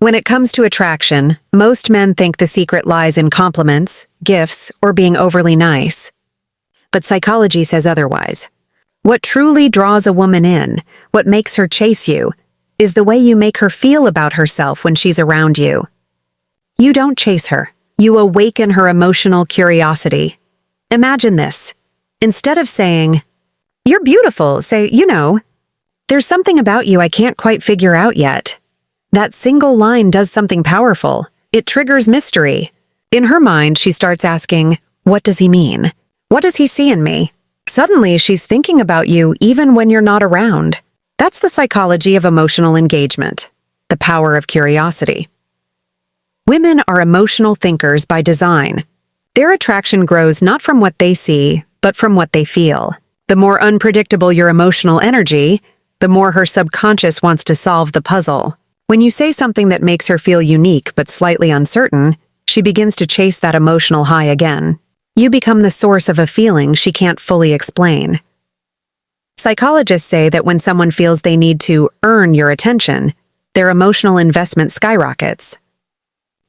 When it comes to attraction, most men think the secret lies in compliments, gifts, or being overly nice. But psychology says otherwise. What truly draws a woman in, what makes her chase you, is the way you make her feel about herself when she's around you. You don't chase her. You awaken her emotional curiosity. Imagine this. Instead of saying, "You're beautiful," say, "There's something about you I can't quite figure out yet." That single line does something powerful. It triggers mystery. In her mind, she starts asking, "What does he mean? What does he see in me?" Suddenly, she's thinking about you even when you're not around. That's the psychology of emotional engagement, the power of curiosity. Women are emotional thinkers by design. Their attraction grows not from what they see, but from what they feel. The more unpredictable your emotional energy, the more her subconscious wants to solve the puzzle. When you say something that makes her feel unique but slightly uncertain, she begins to chase that emotional high again. You become the source of a feeling she can't fully explain. Psychologists say that when someone feels they need to earn your attention, their emotional investment skyrockets.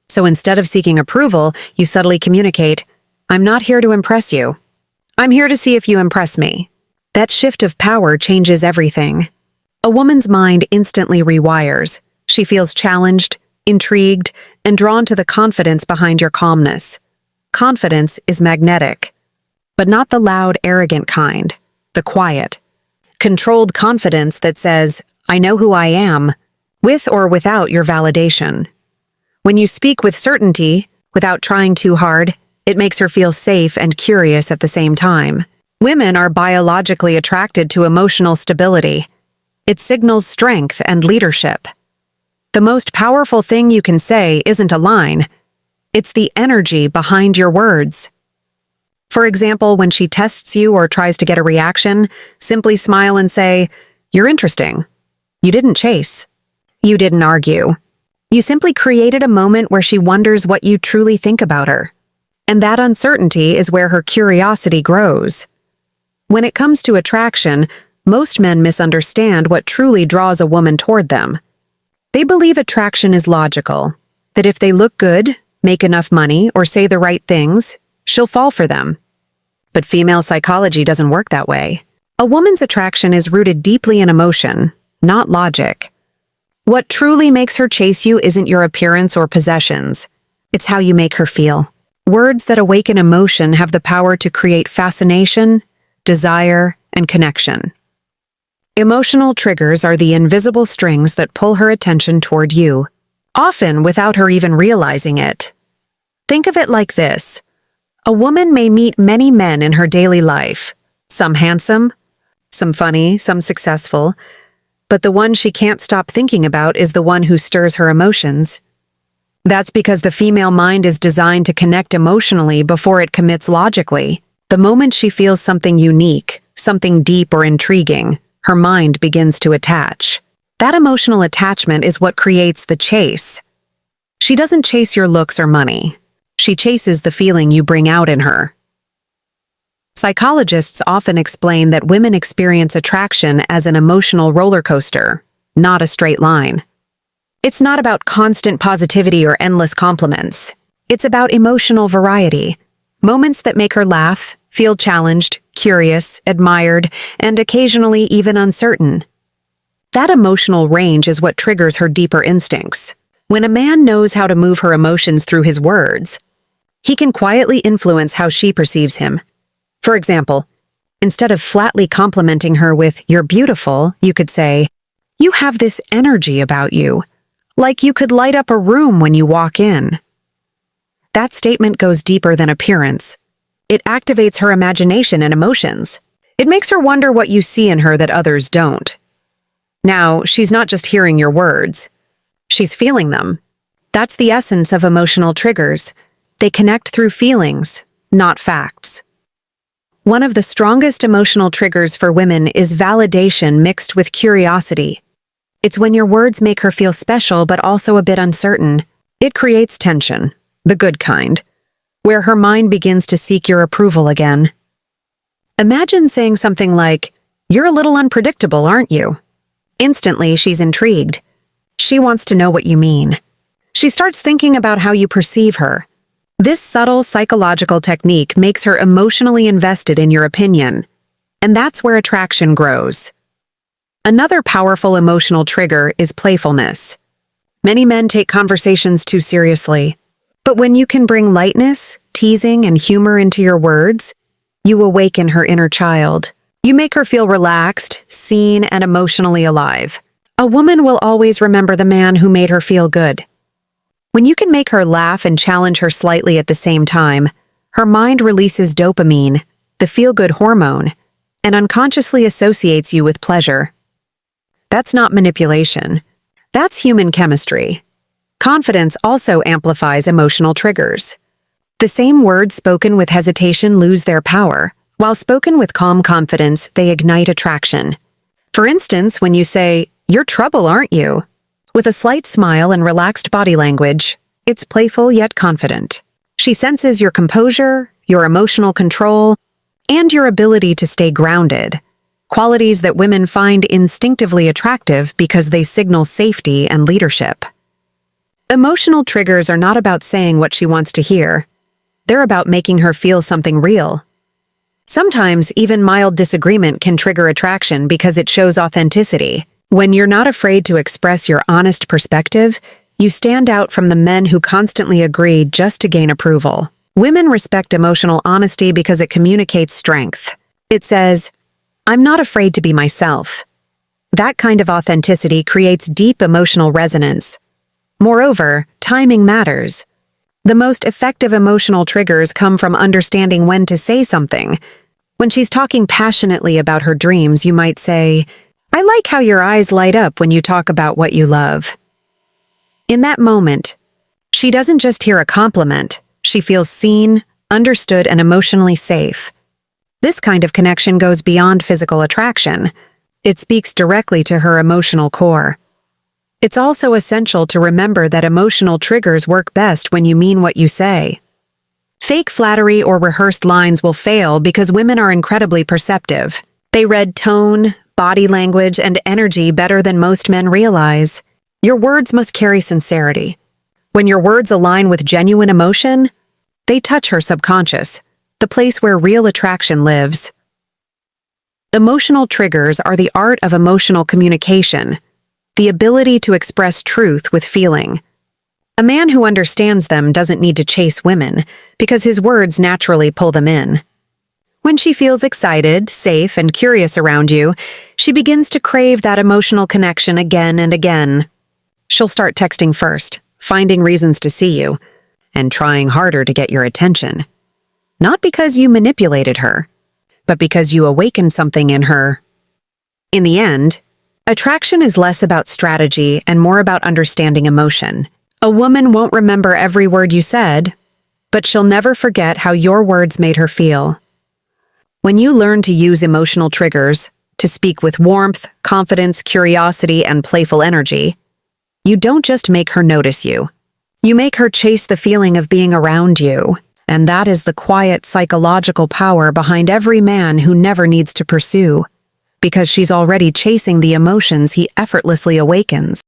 So instead of seeking approval, you subtly communicate, "I'm not here to impress you. I'm here to see if you impress me." That shift of power changes everything. A woman's mind instantly rewires. She feels challenged, intrigued, and drawn to the confidence behind your calmness. Confidence is magnetic, but not the loud, arrogant kind, the quiet, controlled confidence that says, "I know who I am," with or without your validation. When you speak with certainty, without trying too hard, it makes her feel safe and curious at the same time. Women are biologically attracted to emotional stability. It signals strength and leadership. The most powerful thing you can say isn't a line. It's the energy behind your words. For example, when she tests you or tries to get a reaction, simply smile and say, "You're interesting." You didn't chase. You didn't argue. You simply created a moment where she wonders what you truly think about her. And that uncertainty is where her curiosity grows. When it comes to attraction, most men misunderstand what truly draws a woman toward them. They believe attraction is logical, that if they look good, make enough money, or say the right things, she'll fall for them. But female psychology doesn't work that way. A woman's attraction is rooted deeply in emotion, not logic. What truly makes her chase you isn't your appearance or possessions. It's how you make her feel. Words that awaken emotion have the power to create fascination, desire, and connection. Emotional triggers are the invisible strings that pull her attention toward you, often without her even realizing it. Think of it like this. A woman may meet many men in her daily life, some handsome, some funny, some successful, but the one she can't stop thinking about is the one who stirs her emotions. That's because the female mind is designed to connect emotionally before it commits logically. The moment she feels something unique, something deep or intriguing, her mind begins to attach. That emotional attachment is what creates the chase. She doesn't chase your looks or money. She chases the feeling you bring out in her. Psychologists often explain that women experience attraction as an emotional roller coaster, not a straight line. It's not about constant positivity or endless compliments. It's about emotional variety, moments that make her laugh, feel challenged, curious, admired, and occasionally even uncertain. That emotional range is what triggers her deeper instincts. When a man knows how to move her emotions through his words, he can quietly influence how she perceives him. For example, instead of flatly complimenting her with, "You're beautiful," you could say, "You have this energy about you, like you could light up a room when you walk in." That statement goes deeper than appearance. It activates her imagination and emotions. It makes her wonder what you see in her that others don't. Now, she's not just hearing your words. She's feeling them. That's the essence of emotional triggers. They connect through feelings, not facts. One of the strongest emotional triggers for women is validation mixed with curiosity. It's when your words make her feel special but also a bit uncertain. It creates tension, the good kind, where her mind begins to seek your approval again. Imagine saying something like, "You're a little unpredictable, aren't you?" Instantly, she's intrigued. She wants to know what you mean. She starts thinking about how you perceive her. This subtle psychological technique makes her emotionally invested in your opinion, and that's where attraction grows. Another powerful emotional trigger is playfulness. Many men take conversations too seriously, but when you can bring lightness, teasing, and humor into your words, you awaken her inner child. You make her feel relaxed, seen, and emotionally alive. A woman will always remember the man who made her feel good. When you can make her laugh and challenge her slightly at the same time, her mind releases dopamine, the feel-good hormone, and unconsciously associates you with pleasure. That's not manipulation. That's human chemistry. Confidence also amplifies emotional triggers. The same words spoken with hesitation lose their power, while spoken with calm confidence, they ignite attraction. For instance, when you say, "You're trouble, aren't you?" with a slight smile and relaxed body language, it's playful yet confident. She senses your composure, your emotional control, and your ability to stay grounded, qualities that women find instinctively attractive because they signal safety and leadership. Emotional triggers are not about saying what she wants to hear. They're about making her feel something real. Sometimes even mild disagreement can trigger attraction because it shows authenticity. When you're not afraid to express your honest perspective, you stand out from the men who constantly agree just to gain approval. Women respect emotional honesty because it communicates strength. It says, "I'm not afraid to be myself." That kind of authenticity creates deep emotional resonance. Moreover, timing matters. The most effective emotional triggers come from understanding when to say something. When she's talking passionately about her dreams, you might say, "I like how your eyes light up when you talk about what you love." In that moment, she doesn't just hear a compliment, she feels seen, understood, and emotionally safe. This kind of connection goes beyond physical attraction. It speaks directly to her emotional core. It's also essential to remember that emotional triggers work best when you mean what you say. Fake flattery or rehearsed lines will fail because women are incredibly perceptive. They read tone, body language, and energy better than most men realize. Your words must carry sincerity. When your words align with genuine emotion, they touch her subconscious, the place where real attraction lives. Emotional triggers are the art of emotional communication, the ability to express truth with feeling. A man who understands them doesn't need to chase women because his words naturally pull them in. When she feels excited, safe, and curious around you, she begins to crave that emotional connection again and again. She'll start texting first, finding reasons to see you, and trying harder to get your attention. Not because you manipulated her, but because you awakened something in her. In the end, attraction is less about strategy and more about understanding emotion. A woman won't remember every word you said, but she'll never forget how your words made her feel. When you learn to use emotional triggers, to speak with warmth, confidence, curiosity, and playful energy, you don't just make her notice you. You make her chase the feeling of being around you, and that is the quiet psychological power behind every man who never needs to pursue, because she's already chasing the emotions he effortlessly awakens.